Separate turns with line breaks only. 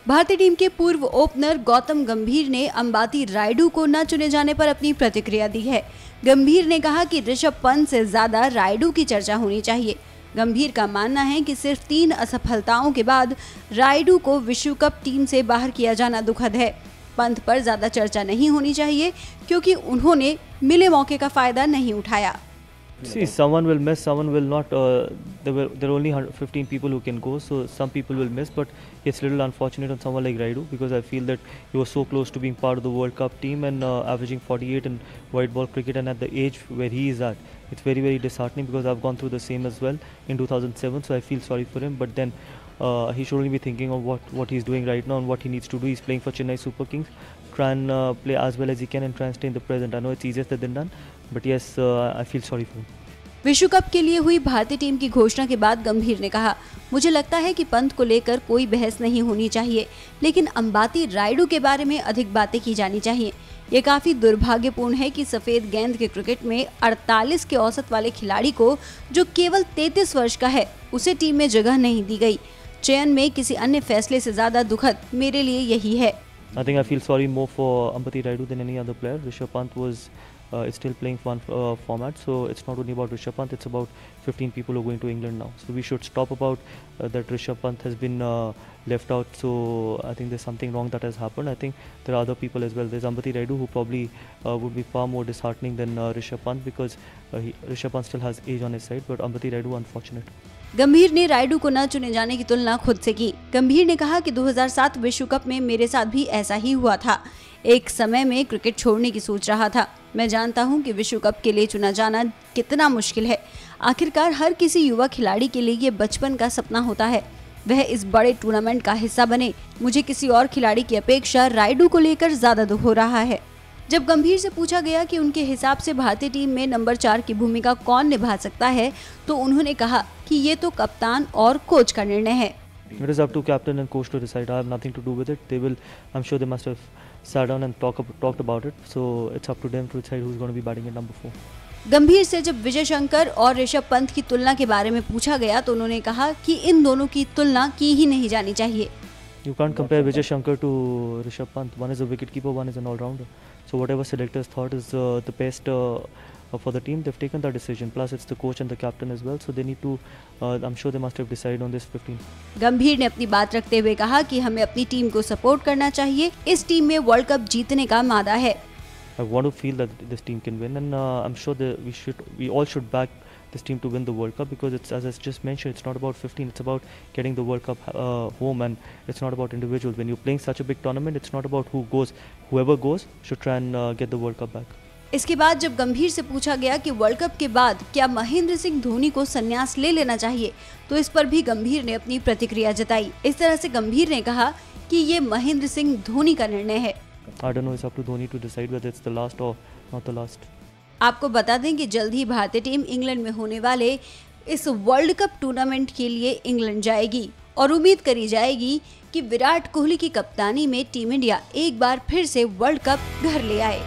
भारतीय टीम के पूर्व ओपनर गौतम गंभीर ने अंबाती रायडू को न चुने जाने पर अपनी प्रतिक्रिया दी है। गंभीर ने कहा कि ऋषभ पंत से ज्यादा रायडू की चर्चा होनी चाहिए। गंभीर का मानना है कि सिर्फ 3 असफलताओं के बाद रायडू को विश्व कप टीम से बाहर किया जाना दुखद है। पंत पर ज्यादा चर्चा नहीं होनी चाहिए क्योंकि उन्होंने मिले मौके का फायदा नहीं उठाया।
See, someone will miss, someone will not. There are only 15 people who can go, so some people will miss. But it's a little unfortunate on someone like Raidu because I feel that he was so close to being part of the World Cup team and averaging 48 in white ball cricket, and at the age where he is at, it's very, very disheartening because I've gone through the same as well in 2007. So I feel sorry for him. But then he should only be thinking of what he's doing right now and what he needs to do. He's playing for Chennai Super Kings. Try and play as well as he can and try and stay in the present. I know it's easier said than done, but yes, I feel sorry for him.
विश्व cup के लिए हुई भारतीय team की घोषणा के बाद गंभीर ने कहा, मुझे लगता है कि पंत को लेकर कोई बहस नहीं होनी चाहिए, लेकिन अंबाती रायडू के बारे में अधिक बातें की जानी चाहिए। ये काफी दुर्भाग्यपूर्ण है कि सफेद गेंद के क्रिकेट में 48 के औसत वाले खिलाड़ी को, जो केवल 33 वर्ष का है, उसे टीम में जगह नहीं दी गई। चयन में किसी अन्य फैसले से ज्यादा दुखद मेरे लिए यही है।
I think I feel sorry more for Ambati Raidu than any other player. Rishabh Pant is still playing one format, so it's not only about Rishabh Pant, it's about 15 people who are going to England now. So we should stop about that Rishabh Pant has been left out. So I think there's something wrong that has happened. I think there are other people as well. There's Ambati Raidu who probably would be far more disheartening than Rishabh Pant because Rishabh Pant still has age on his side, but Ambati Raidu unfortunate.
गंभीर ने रायडू को न चुने जाने की तुलना खुद से की। गंभीर ने कहा कि 2007 विश्व कप में मेरे साथ भी ऐसा ही हुआ था। एक समय में क्रिकेट छोड़ने की सोच रहा था। मैं जानता हूं कि विश्व कप के लिए चुना जाना कितना मुश्किल है। आखिरकार हर किसी युवा खिलाड़ी के लिए ये बचपन का सपना होता है, वह इस बड़े टूर्नामेंट का हिस्सा बने। मुझे किसी और खिलाड़ी की अपेक्षा रायडू को लेकर ज्यादा दुख हो रहा है। जब गंभीर से पूछा गया कि उनके हिसाब से भारतीय टीम में नंबर 4 की भूमिका कौन निभा सकता है, तो उन्होंने कहा कि ये तो कप्तान और कोच का निर्णय है।
It is up to captain and coach to decide. I have nothing to do with it. They will, I'm sure they must have sat down and talked about it. So it's up to them to decide who's going to be batting at number 4.
गंभीर से जब विजय शंकर और ऋषभ पंत की तुलना के बारे में पूछा गया तो उन्होंने कहा कि इन दोनों की तुलना की ही नहीं जानी चाहिए।
You can't compare Vijay Shankar to Rishabh Pant. One is a wicketkeeper, one is an all-rounder. So whatever selectors thought is the best for the team, they've taken that decision. Plus it's the coach and the captain as well. So they need to, I'm sure they must have decided on this 15.
गंभीर ने अपनी बात रखते हुए कहा कि हमें अपनी टीम को सपोर्ट करना चाहिए। इस टीम में वर्ल्ड कप जीतने का मादा है।
I want to feel that this team can win, and I'm sure that we all should back this team to win the World Cup because it's, as I just mentioned, it's not about 15, it's about getting the World Cup home, and it's not about individuals. When you're playing such a big tournament, it's not about who goes. Whoever goes should try and get the World Cup back.
इसके बाद जब गंभीर से पूछा गया कि world cup के बाद क्या महेंद्र सिंह धोनी को संन्यास ले लेना चाहिए, तो इस पर भी गंभीर ने अपनी प्रतिक्रिया जताई। इस तरह से गंभीर ने कहा कि ये महेंद्र सिंह धोनी का निर्णय है।
I don't know, it's up to Dhoni to decide whether it's the last or not the last.
आपको बता दें कि जल्द ही भारतीय टीम इंग्लैंड में होने वाले इस वर्ल्ड कप टूर्नामेंट के लिए इंग्लैंड जाएगी और उम्मीद करी जाएगी कि विराट कोहली की कप्तानी में टीम इंडिया एक बार फिर से वर्ल्ड कप घर ले आए।